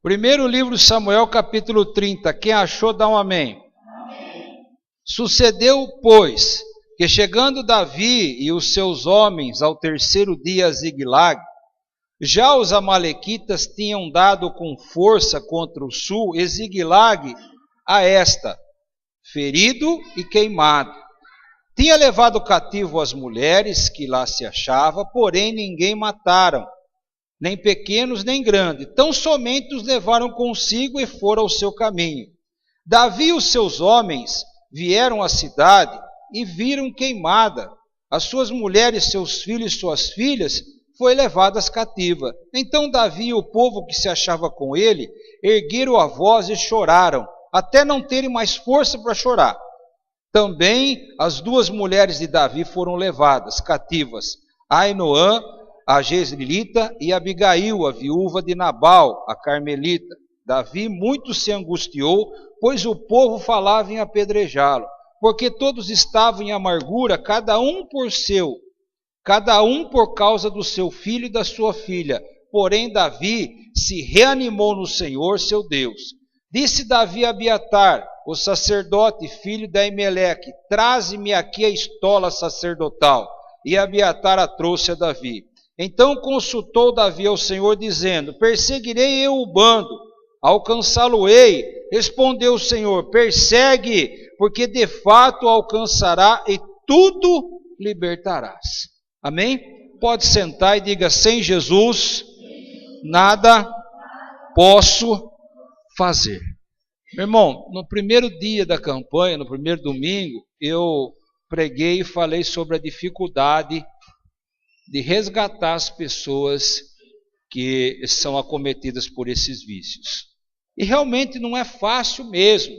Primeiro livro de Samuel, capítulo 30. Quem achou, dá um amém. Sucedeu, pois, que chegando Davi e os seus homens ao terceiro dia a Ziglag, já os amalequitas tinham dado com força contra o sul, e Ziglag a esta, ferido e queimado. Tinha levado cativo as mulheres que lá se achavam, porém ninguém mataram, nem pequenos nem grandes. Tão somente os levaram consigo e foram ao seu caminho. Davi e os seus homens vieram à cidade e viram queimada. As suas mulheres, seus filhos e suas filhas foi levadas cativas. Então Davi e o povo que se achava com ele ergueram a voz e choraram, até não terem mais força para chorar. Também as duas mulheres de Davi foram levadas cativas, Ainoã, a Jezreelita, e Abigail, a viúva de Nabal, a Carmelita. Davi muito se angustiou, pois o povo falava em apedrejá-lo, porque todos estavam em amargura, cada um por causa do seu filho e da sua filha. Porém Davi se reanimou no Senhor, seu Deus. Disse Davi a Abiatar, o sacerdote, filho de Aimeleque: traze-me aqui a estola sacerdotal. E Abiatar a trouxe a Davi. Então consultou Davi ao Senhor, dizendo: perseguirei eu o bando, alcançá-lo-ei. Respondeu o Senhor: persegue, porque de fato alcançará e tudo libertarás. Amém? Pode sentar e diga: sem Jesus, nada posso fazer. Meu irmão, no primeiro dia da campanha, no primeiro domingo, eu preguei e falei sobre a dificuldade de resgatar as pessoas que são acometidas por esses vícios. E realmente não é fácil mesmo.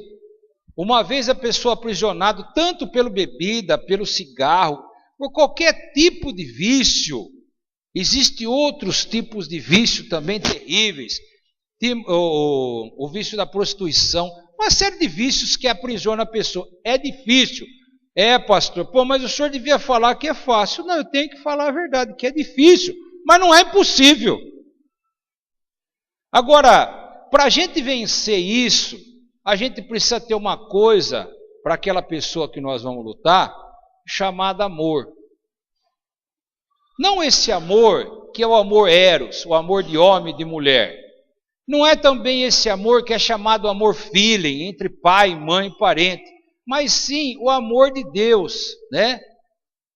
Uma vez a pessoa aprisionada tanto pela bebida, pelo cigarro, por qualquer tipo de vício, existem outros tipos de vício também terríveis, o vício da prostituição, uma série de vícios que aprisiona a pessoa. É difícil. É, pastor, mas o senhor devia falar que é fácil. Não, eu tenho que falar a verdade, que é difícil, mas não é impossível. Agora, para a gente vencer isso, a gente precisa ter uma coisa para aquela pessoa que nós vamos lutar, chamada amor. Não esse amor que é o amor eros, o amor de homem e de mulher. Não é também esse amor que é chamado amor feeling, entre pai, mãe e parente. Mas sim o amor de Deus, né?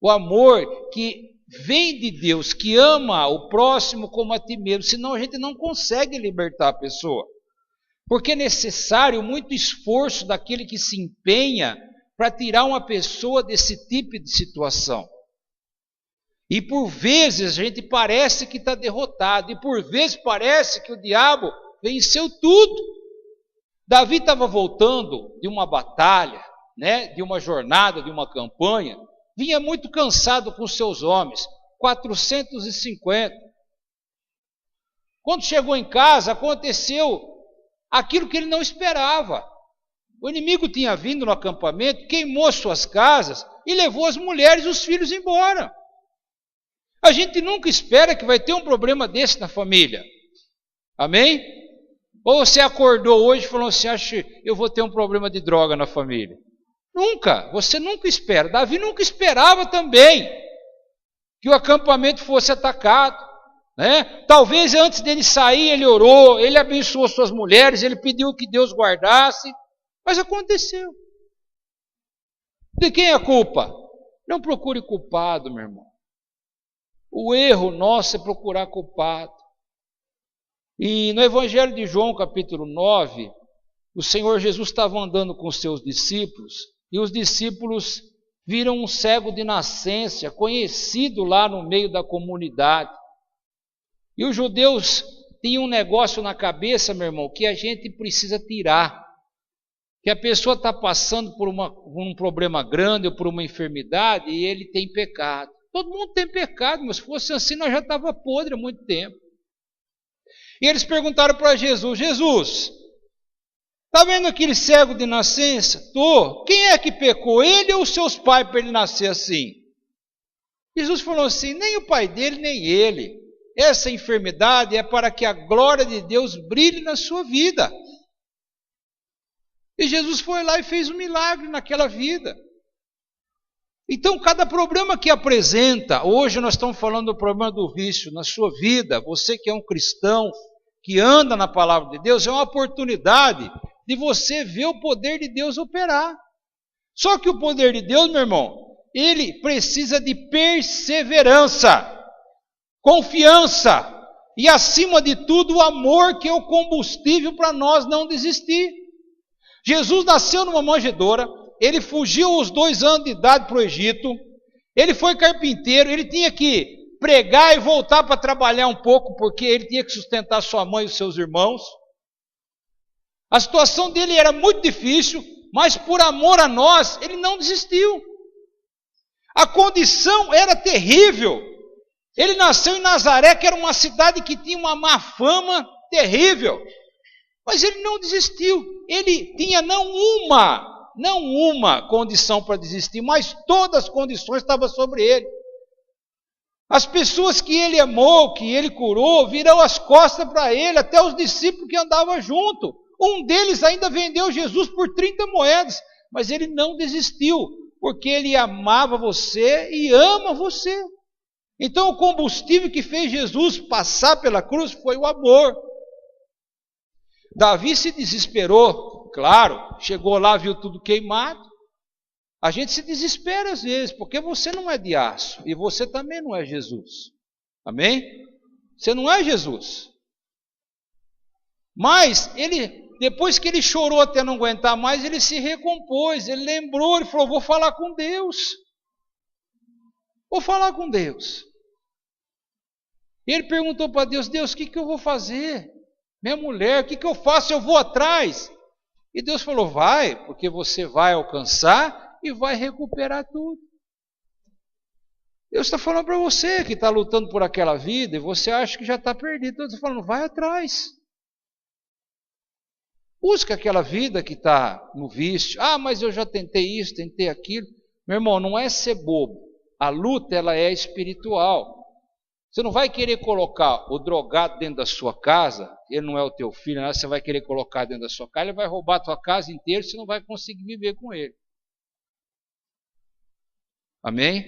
O amor que vem de Deus, que ama o próximo como a ti mesmo. Senão a gente não consegue libertar a pessoa. Porque é necessário muito esforço daquele que se empenha para tirar uma pessoa desse tipo de situação. E por vezes a gente parece que está derrotado, e por vezes parece que o diabo venceu tudo. Davi estava voltando de uma batalha, né, de uma jornada, de uma campanha, vinha muito cansado com seus homens, 450. Quando chegou em casa, aconteceu aquilo que ele não esperava. O inimigo tinha vindo no acampamento, queimou suas casas e levou as mulheres e os filhos embora. A gente nunca espera que vai ter um problema desse na família. Amém? Ou você acordou hoje e falou assim: acho que eu vou ter um problema de droga na família. Nunca, você nunca espera. Davi nunca esperava também que o acampamento fosse atacado, né? Talvez antes dele sair ele orou, ele abençoou suas mulheres, ele pediu que Deus guardasse, mas aconteceu. De quem é a culpa? Não procure culpado, meu irmão. O erro nosso é procurar culpado. E no Evangelho de João, capítulo 9, o Senhor Jesus estava andando com os seus discípulos, e os discípulos viram um cego de nascença, conhecido lá no meio da comunidade. E os judeus tinham um negócio na cabeça, meu irmão, que a gente precisa tirar. Que a pessoa está passando por um problema grande ou por uma enfermidade e ele tem pecado. Todo mundo tem pecado, mas se fosse assim nós já estava podre há muito tempo. E eles perguntaram para Jesus: Jesus, está vendo aquele cego de nascença? Tô. Quem é que pecou, ele ou seus pais, para ele nascer assim? Jesus falou assim: nem o pai dele, nem ele. essa enfermidade é para que a glória de Deus brilhe na sua vida. E Jesus foi lá e fez um milagre naquela vida. Então, cada problema que apresenta, hoje nós estamos falando do problema do vício na sua vida, você que é um cristão, que anda na palavra de Deus, é uma oportunidade de você ver o poder de Deus operar. Só que o poder de Deus, meu irmão, ele precisa de perseverança, confiança e, acima de tudo, o amor, que é o combustível para nós não desistir. Jesus nasceu numa manjedoura, ele fugiu aos 2 anos de idade para o Egito, ele foi carpinteiro, ele tinha que pregar e voltar para trabalhar um pouco, porque ele tinha que sustentar sua mãe e os seus irmãos. A situação dele era muito difícil, mas por amor a nós, ele não desistiu. A condição era terrível. Ele nasceu em Nazaré, que era uma cidade que tinha uma má fama terrível. Mas ele não desistiu. Ele tinha não uma condição para desistir, mas todas as condições estavam sobre ele. As pessoas que ele amou, que ele curou, virou as costas para ele, até os discípulos que andavam junto. Um deles ainda vendeu Jesus por 30 moedas, mas ele não desistiu, porque ele amava você e ama você. Então o combustível que fez Jesus passar pela cruz foi o amor. Davi se desesperou, claro, chegou lá, viu tudo queimado. A gente se desespera às vezes, porque você não é de aço, e você também não é Jesus. Amém? Você não é Jesus. Mas ele, depois que ele chorou até não aguentar mais, ele se recompôs, ele lembrou, ele falou, vou falar com Deus. Vou falar com Deus. E ele perguntou para Deus, Deus, o que eu vou fazer? Minha mulher, o que eu faço? Eu vou atrás. E Deus falou, vai, porque você vai alcançar e vai recuperar tudo. Deus está falando para você que está lutando por aquela vida e você acha que já está perdido. Deus está falando, vai atrás. Busca aquela vida que está no vício. Ah, mas eu já tentei isso, tentei aquilo. Meu irmão, não é ser bobo. A luta, ela é espiritual. Você não vai querer colocar o drogado dentro da sua casa, ele não é o teu filho, né? Você vai querer colocar dentro da sua casa, ele vai roubar a tua casa inteira, você não vai conseguir viver com ele. Amém?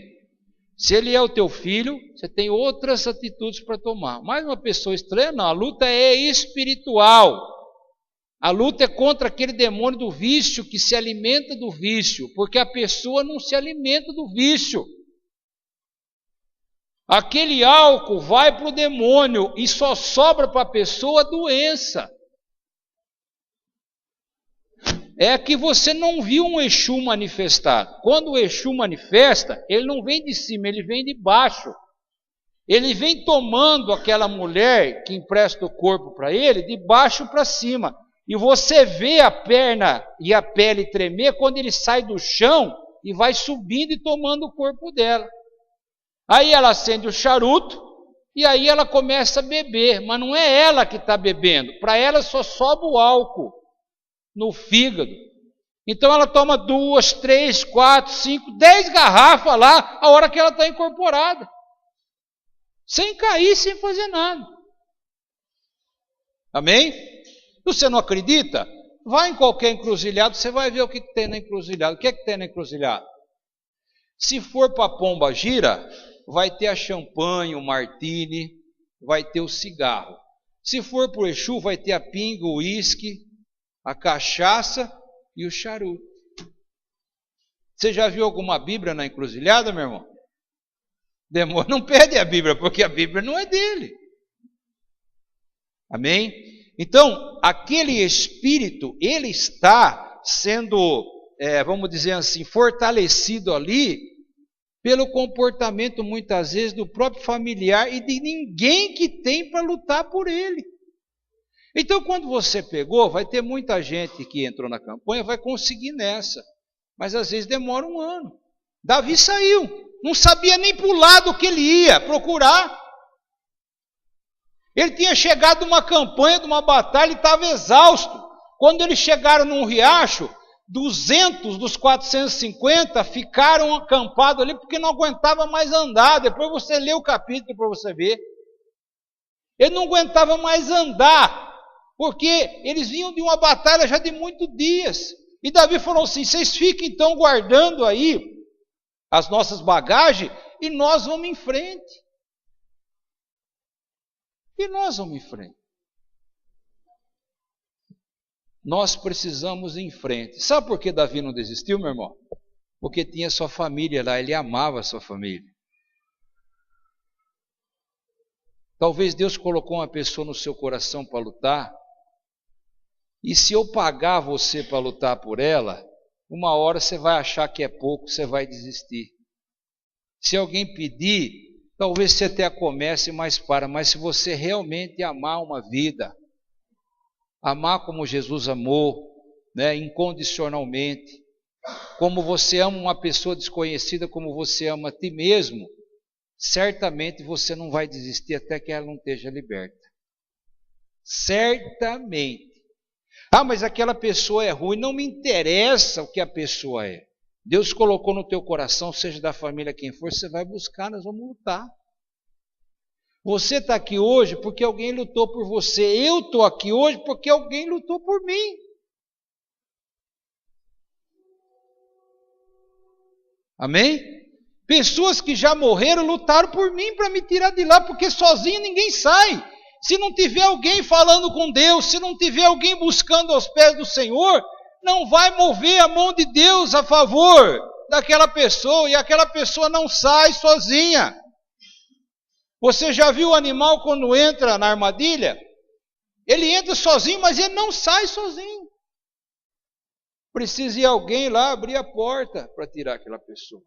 Se ele é o teu filho, você tem outras atitudes para tomar. Mas uma pessoa estranha, não, a luta é espiritual. A luta é contra aquele demônio do vício que se alimenta do vício, porque a pessoa não se alimenta do vício. Aquele álcool vai para o demônio e só sobra para a pessoa doença. É que você não viu um Exu manifestar. Quando o Exu manifesta, ele não vem de cima, ele vem de baixo. Ele vem tomando aquela mulher que empresta o corpo para ele, de baixo para cima. E você vê a perna e a pele tremer quando ele sai do chão e vai subindo e tomando o corpo dela. Aí ela acende o charuto e aí ela começa a beber, mas não é ela que está bebendo. Para ela só sobe o álcool no fígado. Então ela toma 2, 3, 4, 5, 10 garrafas lá, a hora que ela está incorporada. Sem cair, sem fazer nada. Amém? Você não acredita? Vai em qualquer encruzilhada, você vai ver o que tem na encruzilhada. O que é que tem na encruzilhada? Se for para a pomba gira, vai ter a champanhe, o martini, vai ter o cigarro. Se for para o Exu, vai ter a pinga, o uísque, a cachaça e o charuto. Você já viu alguma Bíblia na encruzilhada, meu irmão? Demônio não pede a Bíblia, porque a Bíblia não é dele. Amém? Então, aquele espírito, ele está sendo, vamos dizer assim, fortalecido ali pelo comportamento, muitas vezes, do próprio familiar e de ninguém que tem para lutar por ele. Então, quando você pegou, vai ter muita gente que entrou na campanha, vai conseguir nessa. Mas às vezes demora um ano. Davi saiu, não sabia nem para o lado que ele ia procurar. Ele tinha chegado numa campanha, de uma batalha, e estava exausto. Quando eles chegaram num riacho, 200 dos 450 ficaram acampados ali porque não aguentava mais andar. Depois você lê o capítulo para você ver. Ele não aguentava mais andar, porque eles vinham de uma batalha já de muitos dias. E Davi falou assim: vocês fiquem então guardando aí as nossas bagagens e nós vamos em frente. E nós vamos em frente. Nós precisamos ir em frente. Sabe por que Davi não desistiu, meu irmão? Porque tinha sua família lá, ele amava a sua família. Talvez Deus colocou uma pessoa no seu coração para lutar, e se eu pagar você para lutar por ela, uma hora você vai achar que é pouco, você vai desistir. Se alguém pedir, talvez você até comece, mas para. Mas se você realmente amar uma vida, amar como Jesus amou, né, incondicionalmente, como você ama uma pessoa desconhecida, como você ama a ti mesmo, certamente você não vai desistir até que ela não esteja liberta. Certamente. Ah, mas aquela pessoa é ruim. Não me interessa o que a pessoa é. Deus colocou no teu coração, seja da família quem for, você vai buscar, nós vamos lutar. Você está aqui hoje porque alguém lutou por você. Eu estou aqui hoje porque alguém lutou por mim. Amém? Pessoas que já morreram lutaram por mim para me tirar de lá, porque sozinho ninguém sai. Se não tiver alguém falando com Deus, se não tiver alguém buscando aos pés do Senhor, não vai mover a mão de Deus a favor daquela pessoa, e aquela pessoa não sai sozinha. Você já viu o animal quando entra na armadilha? Ele entra sozinho, mas ele não sai sozinho. Precisa ir alguém lá abrir a porta para tirar aquela pessoa.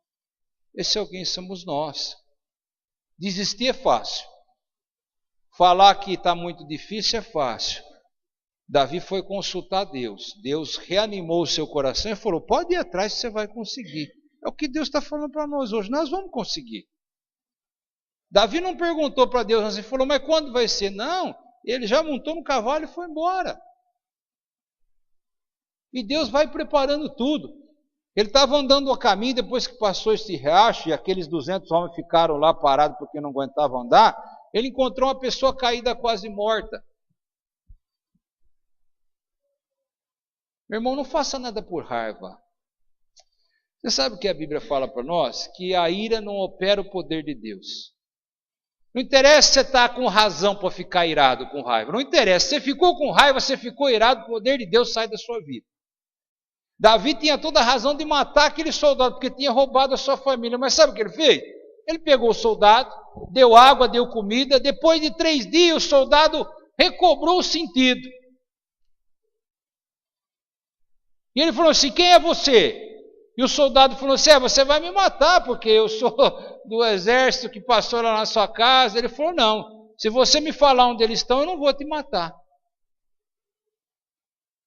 Esse alguém somos nós. Desistir é fácil. Falar que está muito difícil é fácil. Davi foi consultar Deus. Deus reanimou o seu coração e falou: pode ir atrás que você vai conseguir. É o que Deus está falando para nós hoje. Nós vamos conseguir. Davi não perguntou para Deus, ele falou: mas quando vai ser? Não, ele já montou no cavalo e foi embora. E Deus vai preparando tudo. Ele estava andando a caminho, depois que passou esse riacho, e aqueles 200 homens ficaram lá parados porque não aguentavam andar, ele encontrou uma pessoa caída quase morta. Meu irmão, não faça nada por raiva. Você sabe o que a Bíblia fala para nós? Que a ira não opera o poder de Deus. Não interessa se você está com razão para ficar irado, com raiva. Não interessa. Se você ficou com raiva, você ficou irado, o poder de Deus sai da sua vida. Davi tinha toda a razão de matar aquele soldado, porque tinha roubado a sua família. Mas sabe o que ele fez? Ele pegou o soldado, deu água, deu comida. Depois de 3 dias, o soldado recobrou o sentido. E ele falou assim: quem é você? E o soldado falou assim: você vai me matar, porque eu sou do exército que passou lá na sua casa. Ele falou: não, se você me falar onde eles estão, eu não vou te matar.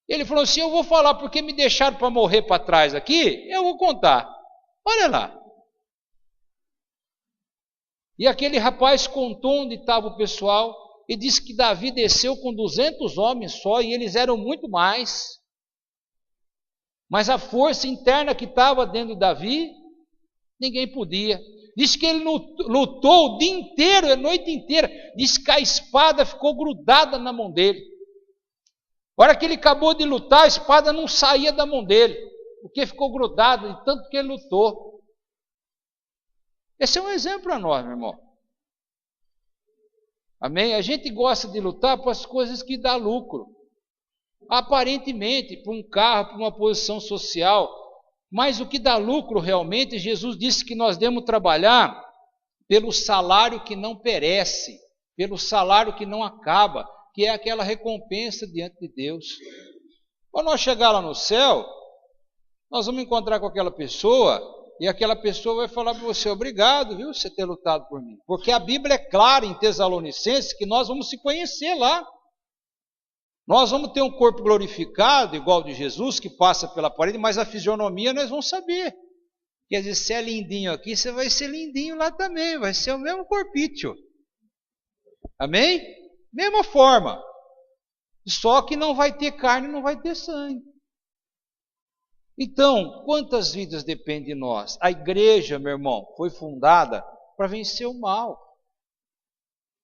Ele falou assim: eu vou falar porque me deixaram para morrer para trás aqui, eu vou contar. Olha lá. E aquele rapaz contou onde estava o pessoal e disse que Davi desceu com 200 homens só, e eles eram muito mais. Mas a força interna que estava dentro de Davi, ninguém podia. Diz que ele lutou o dia inteiro, a noite inteira. Diz que a espada ficou grudada na mão dele. A hora que ele acabou de lutar, a espada não saía da mão dele, porque ficou grudada de tanto que ele lutou. Esse é um exemplo para nós, meu irmão. Amém? A gente gosta de lutar para as coisas que dão lucro. Aparentemente, para um carro, para uma posição social. Mas o que dá lucro realmente, Jesus disse que nós devemos trabalhar pelo salário que não perece, pelo salário que não acaba, que é aquela recompensa diante de Deus. Quando nós chegar lá no céu, nós vamos encontrar com aquela pessoa, e aquela pessoa vai falar para você: obrigado, viu, você ter lutado por mim. Porque a Bíblia é clara em Tessalonicenses que nós vamos se conhecer lá. Nós vamos ter um corpo glorificado, igual de Jesus, que passa pela parede, mas a fisionomia nós vamos saber. Quer dizer, se é lindinho aqui, você vai ser lindinho lá também, vai ser o mesmo corpício. Amém? Mesma forma. Só que não vai ter carne, não vai ter sangue. Então, quantas vidas dependem de nós? A igreja, meu irmão, foi fundada para vencer o mal.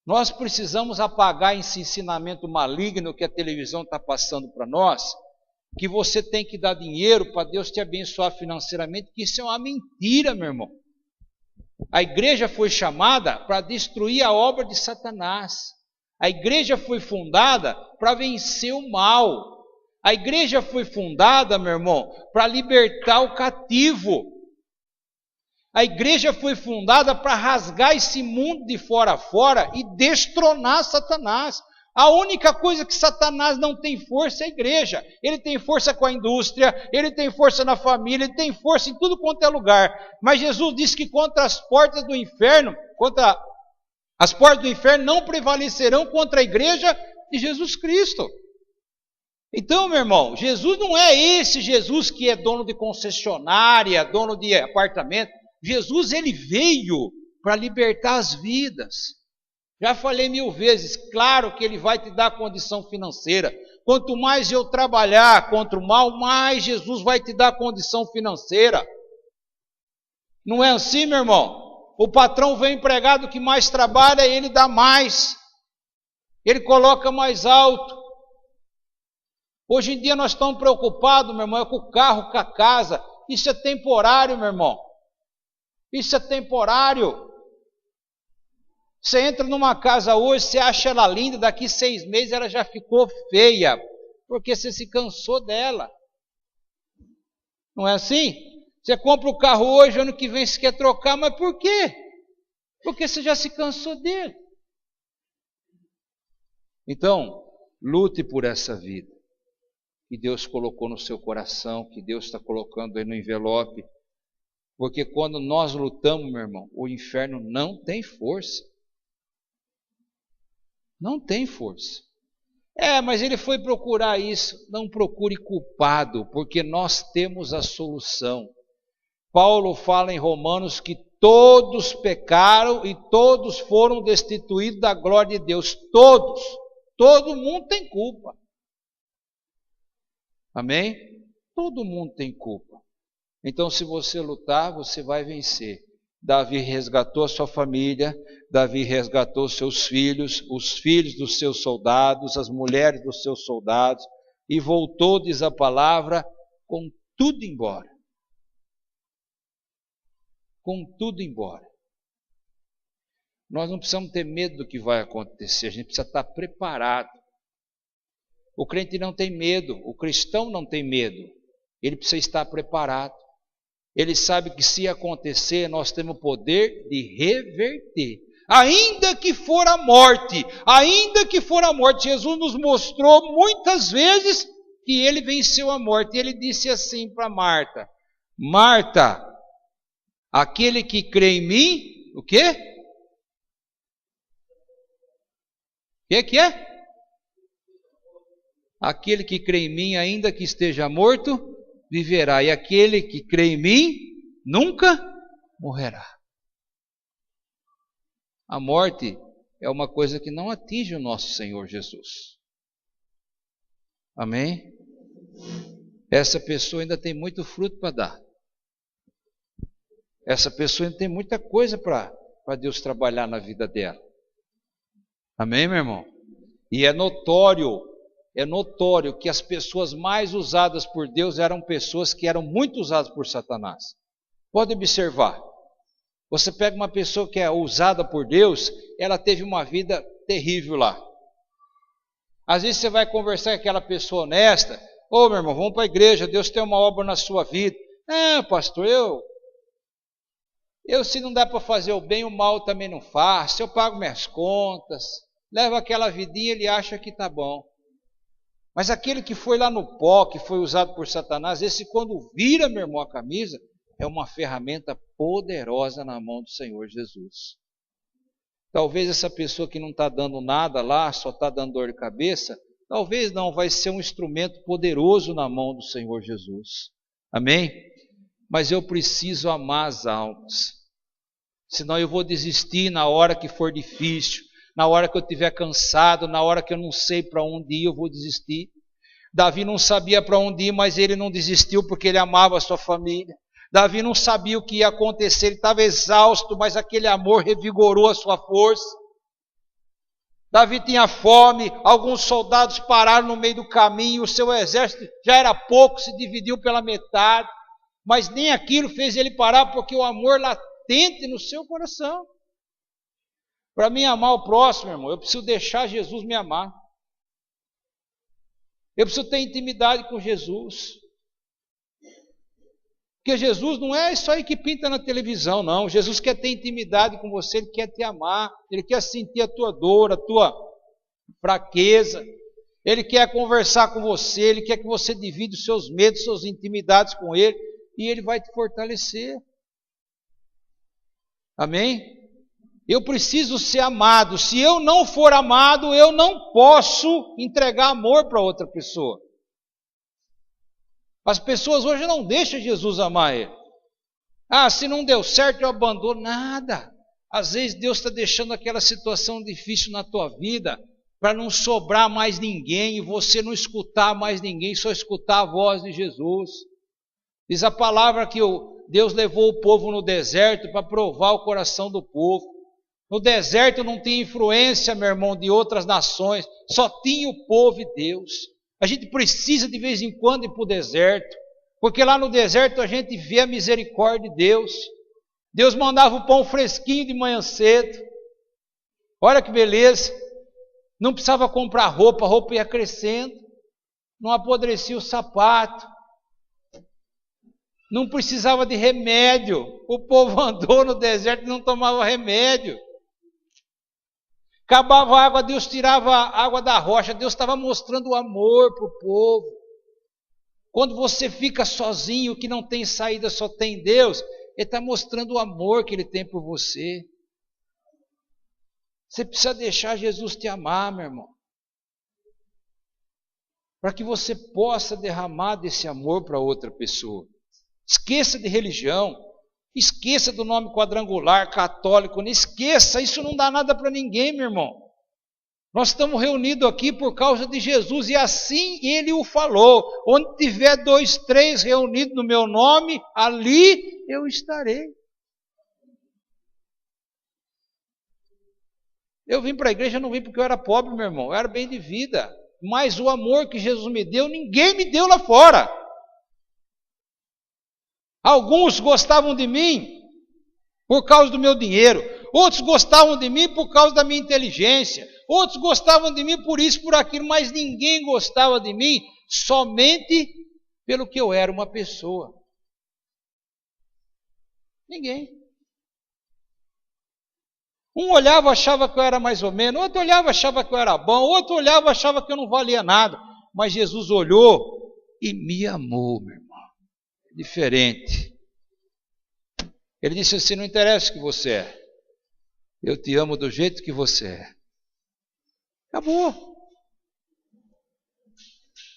Nós precisamos apagar esse ensinamento maligno que a televisão está passando para nós, que você tem que dar dinheiro para Deus te abençoar financeiramente, que isso é uma mentira, meu irmão. A igreja foi chamada para destruir a obra de Satanás. A igreja foi fundada para vencer o mal. A igreja foi fundada, meu irmão, para libertar o cativo. A igreja foi fundada para rasgar esse mundo de fora a fora e destronar Satanás. A única coisa que Satanás não tem força é a igreja. Ele tem força com a indústria, ele tem força na família, ele tem força em tudo quanto é lugar. Mas Jesus disse que contra as portas do inferno não prevalecerão contra a igreja de Jesus Cristo. Então, meu irmão, Jesus não é esse Jesus que é dono de concessionária, dono de apartamento. Jesus, ele veio para libertar as vidas. Já falei 1000 vezes, claro que ele vai te dar condição financeira. Quanto mais eu trabalhar contra o mal, mais Jesus vai te dar condição financeira. Não é assim, meu irmão? O patrão vê o empregado que mais trabalha, ele dá mais. Ele coloca mais alto. Hoje em dia nós estamos preocupados, meu irmão, com o carro, com a casa. Isso é temporário, meu irmão. Isso é temporário. Você entra numa casa hoje, você acha ela linda, daqui 6 meses ela já ficou feia, porque você se cansou dela. Não é assim? Você compra o carro hoje, ano que vem você quer trocar, mas por quê? Porque você já se cansou dele. Então, lute por essa vida que Deus colocou no seu coração, que Deus está colocando aí no envelope, porque quando nós lutamos, meu irmão, o inferno não tem força. Não tem força. Mas ele foi procurar isso. Não procure culpado, porque nós temos a solução. Paulo fala em Romanos que todos pecaram e todos foram destituídos da glória de Deus. Todos. Todo mundo tem culpa. Amém? Todo mundo tem culpa. Então, se você lutar, você vai vencer. Davi resgatou a sua família, Davi resgatou seus filhos, os filhos dos seus soldados, as mulheres dos seus soldados, e voltou, diz a palavra, com tudo embora. Com tudo embora. Nós não precisamos ter medo do que vai acontecer, a gente precisa estar preparado. O crente não tem medo, o cristão não tem medo, ele precisa estar preparado. Ele sabe que se acontecer, nós temos o poder de reverter. Ainda que for a morte, Jesus nos mostrou muitas vezes que ele venceu a morte. Ele disse assim para Marta: Marta, aquele que crê em mim, o quê? O que é? Aquele que crê em mim, ainda que esteja morto, viverá, e aquele que crê em mim nunca morrerá. A morte é uma coisa que não atinge o nosso Senhor Jesus. Amém? Essa pessoa ainda tem muito fruto para dar. Essa pessoa ainda tem muita coisa para Deus trabalhar na vida dela. Amém, meu irmão? E é notório que as pessoas mais usadas por Deus eram pessoas que eram muito usadas por Satanás. Pode observar. Você pega uma pessoa que é usada por Deus, ela teve uma vida terrível lá. Às vezes você vai conversar com aquela pessoa honesta: ô meu irmão, vamos para a igreja, Deus tem uma obra na sua vida. Pastor, eu se não dá para fazer o bem, o mal também não faço, eu pago minhas contas, levo aquela vidinha, ele acha que está bom. Mas aquele que foi lá no pó, que foi usado por Satanás, esse quando vira, meu irmão, a camisa, é uma ferramenta poderosa na mão do Senhor Jesus. Talvez essa pessoa que não está dando nada lá, só está dando dor de cabeça, talvez não, vai ser um instrumento poderoso na mão do Senhor Jesus. Amém? Mas eu preciso amar as almas. Senão eu vou desistir na hora que for difícil. Na hora que eu estiver cansado, na hora que eu não sei para onde ir, eu vou desistir. Davi não sabia para onde ir, mas ele não desistiu porque ele amava a sua família. Davi não sabia o que ia acontecer, ele estava exausto, mas aquele amor revigorou a sua força. Davi tinha fome, alguns soldados pararam no meio do caminho, o seu exército já era pouco, se dividiu pela metade, mas nem aquilo fez ele parar, porque o amor latente no seu coração. Para mim amar o próximo, irmão, eu preciso deixar Jesus me amar. Eu preciso ter intimidade com Jesus. Porque Jesus não é isso aí que pinta na televisão, não. Jesus quer ter intimidade com você, Ele quer te amar, Ele quer sentir a tua dor, a tua fraqueza. Ele quer conversar com você, Ele quer que você divida os seus medos, suas intimidades com Ele, e Ele vai te fortalecer. Amém? Eu preciso ser amado. Se eu não for amado, eu não posso entregar amor para outra pessoa. As pessoas hoje não deixam Jesus amar ele. Se não deu certo, eu abandono. Nada. Às vezes Deus está deixando aquela situação difícil na tua vida para não sobrar mais ninguém e você não escutar mais ninguém, só escutar a voz de Jesus. Diz a palavra que Deus levou o povo no deserto para provar o coração do povo. No deserto não tinha influência, meu irmão, de outras nações, só tinha o povo e Deus. A gente precisa de vez em quando ir para o deserto, porque lá no deserto a gente vê a misericórdia de Deus. Deus mandava o pão fresquinho de manhã cedo. Olha que beleza. Não precisava comprar roupa, a roupa ia crescendo. Não apodrecia o sapato. Não precisava de remédio. O povo andou no deserto e não tomava remédio. Acabava a água, Deus tirava a água da rocha. Deus estava mostrando o amor para o povo. Quando você fica sozinho, que não tem saída, só tem Deus, Ele está mostrando o amor que Ele tem por você. Você precisa deixar Jesus te amar, meu irmão. Para que você possa derramar desse amor para outra pessoa. Esqueça de religião. Esqueça do nome quadrangular, católico, não esqueça, isso não dá nada para ninguém, meu irmão. Nós estamos reunidos aqui por causa de Jesus e assim Ele o falou. Onde tiver 2, 3 reunidos no meu nome, ali eu estarei. Eu vim para a igreja, não vim porque eu era pobre, meu irmão, eu era bem de vida. Mas o amor que Jesus me deu, ninguém me deu lá fora. Alguns gostavam de mim por causa do meu dinheiro. Outros gostavam de mim por causa da minha inteligência. Outros gostavam de mim por isso, por aquilo. Mas ninguém gostava de mim somente pelo que eu era uma pessoa. Ninguém. Um olhava, achava que eu era mais ou menos. Outro olhava, achava que eu era bom. Outro olhava, achava que eu não valia nada. Mas Jesus olhou e me amou, meu irmão. Diferente. Ele disse assim: não interessa o que você é, eu te amo do jeito que você é. Acabou.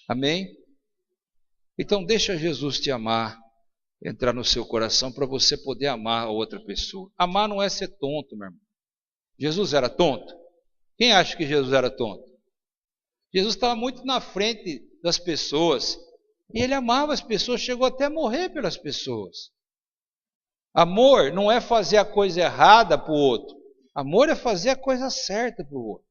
Amém? Então deixa Jesus te amar, entrar no seu coração para você poder amar a outra pessoa. Amar não é ser tonto, meu irmão. Jesus era tonto? Quem acha que Jesus era tonto? Jesus estava muito na frente das pessoas. E Ele amava as pessoas, chegou até a morrer pelas pessoas. Amor não é fazer a coisa errada para o outro. Amor é fazer a coisa certa para o outro.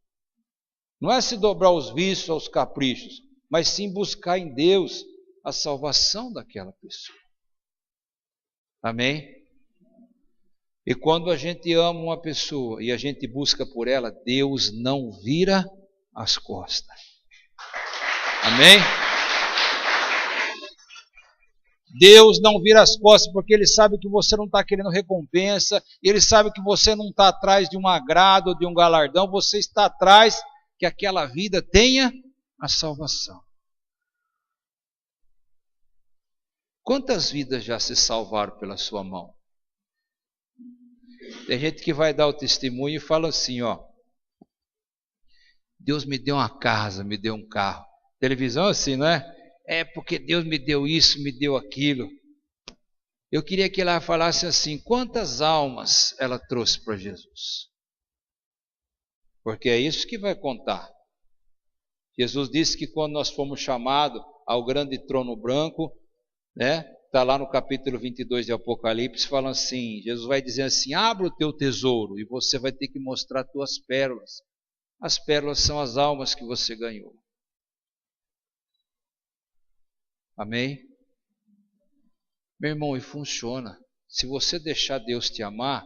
Não é se dobrar aos vícios, aos caprichos, mas sim buscar em Deus a salvação daquela pessoa. Amém? E quando a gente ama uma pessoa e a gente busca por ela, Deus não vira as costas. Amém? Deus não vira as costas porque Ele sabe que você não está querendo recompensa, Ele sabe que você não está atrás de um agrado ou de um galardão, você está atrás que aquela vida tenha a salvação. Quantas vidas já se salvaram pela sua mão? Tem gente que vai dar o testemunho e fala assim, Deus me deu uma casa, me deu um carro. Televisão assim, não é? É porque Deus me deu isso, me deu aquilo. Eu queria que ela falasse assim, quantas almas ela trouxe para Jesus? Porque é isso que vai contar. Jesus disse que quando nós fomos chamados ao grande trono branco, está lá no capítulo 22 de Apocalipse, falando assim, Jesus vai dizer assim, abra o teu tesouro e você vai ter que mostrar tuas pérolas. As pérolas são as almas que você ganhou. Amém? Meu irmão, e funciona. Se você deixar Deus te amar,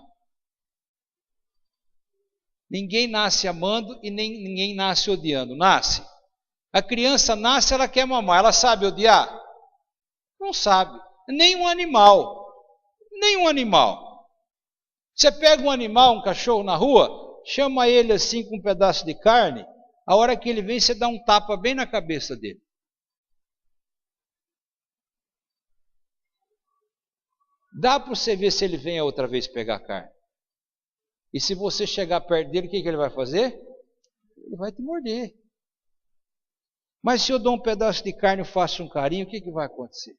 ninguém nasce amando e nem ninguém nasce odiando. Nasce. A criança nasce, ela quer mamar. Ela sabe odiar? Não sabe. Nem um animal. Nem um animal. Você pega um animal, um cachorro na rua, chama ele assim com um pedaço de carne, a hora que ele vem, você dá um tapa bem na cabeça dele. Dá para você ver se ele vem outra vez pegar a carne. E se você chegar perto dele, o que ele vai fazer? Ele vai te morder. Mas se eu dou um pedaço de carne e faço um carinho, o que vai acontecer?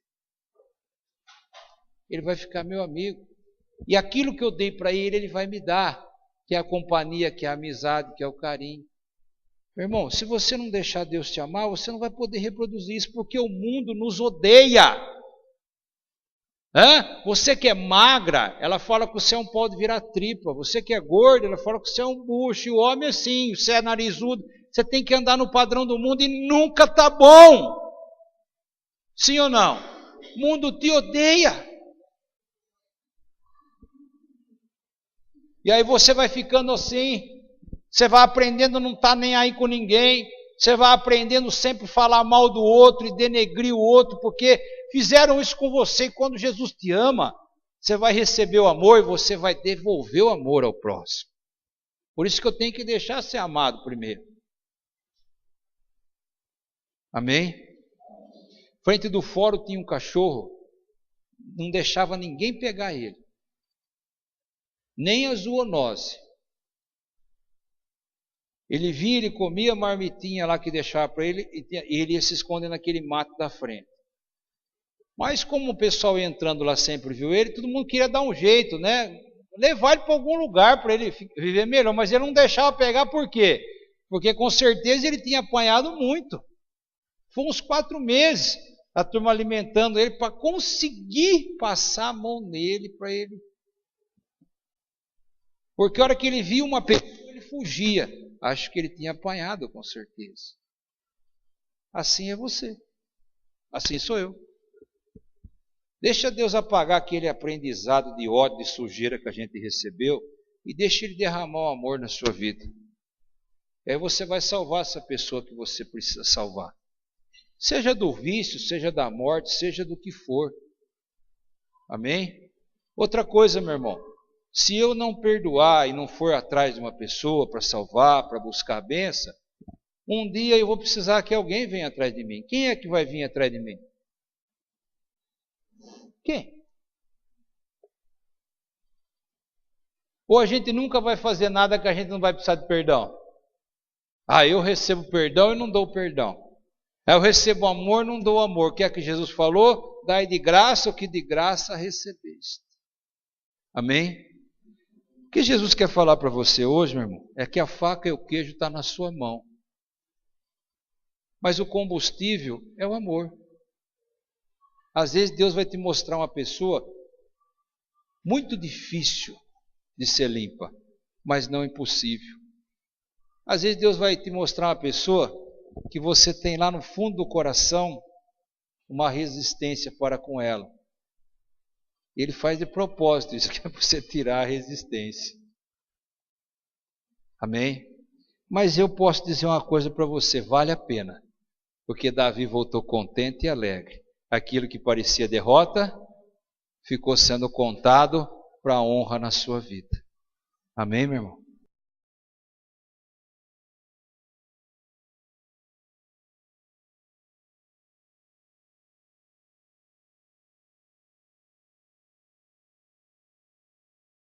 Ele vai ficar meu amigo. E aquilo que eu dei para ele, ele vai me dar. Que é a companhia, que é a amizade, que é o carinho. Meu irmão, se você não deixar Deus te amar, você não vai poder reproduzir isso, porque o mundo nos odeia. Você que é magra, ela fala que você é um pau de virar tripa. Você que é gordo, ela fala que você é um bucho. E o homem é assim, você é narizudo. Você tem que andar no padrão do mundo e nunca está bom. Sim ou não? O mundo te odeia. E aí você vai ficando assim. Você vai aprendendo a não estar nem aí com ninguém. Você vai aprendendo sempre a falar mal do outro e denegrir o outro, porque fizeram isso com você. E quando Jesus te ama, você vai receber o amor e você vai devolver o amor ao próximo. Por isso que eu tenho que deixar ser amado primeiro. Amém? Frente do fórum tinha um cachorro, não deixava ninguém pegar ele. Nem a zoonose. Ele vinha, ele comia a marmitinha lá que deixava para ele, e ele ia se esconder naquele mato da frente. Mas como o pessoal ia entrando lá sempre viu ele, todo mundo queria dar um jeito, né? Levar ele para algum lugar para ele viver melhor, mas ele não deixava pegar, por quê? Porque com certeza ele tinha apanhado muito. Foi uns 4 meses a turma alimentando ele para conseguir passar a mão nele para ele. Porque a hora que ele via uma pessoa, ele fugia. Acho que ele tinha apanhado, com certeza. Assim é você. Assim sou eu. Deixa Deus apagar aquele aprendizado de ódio, de sujeira que a gente recebeu e deixa Ele derramar o amor na sua vida. E aí você vai salvar essa pessoa que você precisa salvar. Seja do vício, seja da morte, seja do que for. Amém? Outra coisa, meu irmão. Se eu não perdoar e não for atrás de uma pessoa para salvar, para buscar a bênção, um dia eu vou precisar que alguém venha atrás de mim. Quem é que vai vir atrás de mim? Quem? Ou a gente nunca vai fazer nada que a gente não vai precisar de perdão? Eu recebo perdão e não dou perdão. Eu recebo amor e não dou amor. O que é que Jesus falou? Dai de graça o que de graça recebeste. Amém? O que Jesus quer falar para você hoje, meu irmão, é que a faca e o queijo estão na sua mão. Mas o combustível é o amor. Às vezes Deus vai te mostrar uma pessoa muito difícil de ser limpa, mas não impossível. Às vezes Deus vai te mostrar uma pessoa que você tem lá no fundo do coração uma resistência para com ela. Ele faz de propósito isso, que é para você tirar a resistência. Amém? Mas eu posso dizer uma coisa para você, vale a pena. Porque Davi voltou contente e alegre. Aquilo que parecia derrota, ficou sendo contado para a honra na sua vida. Amém, meu irmão?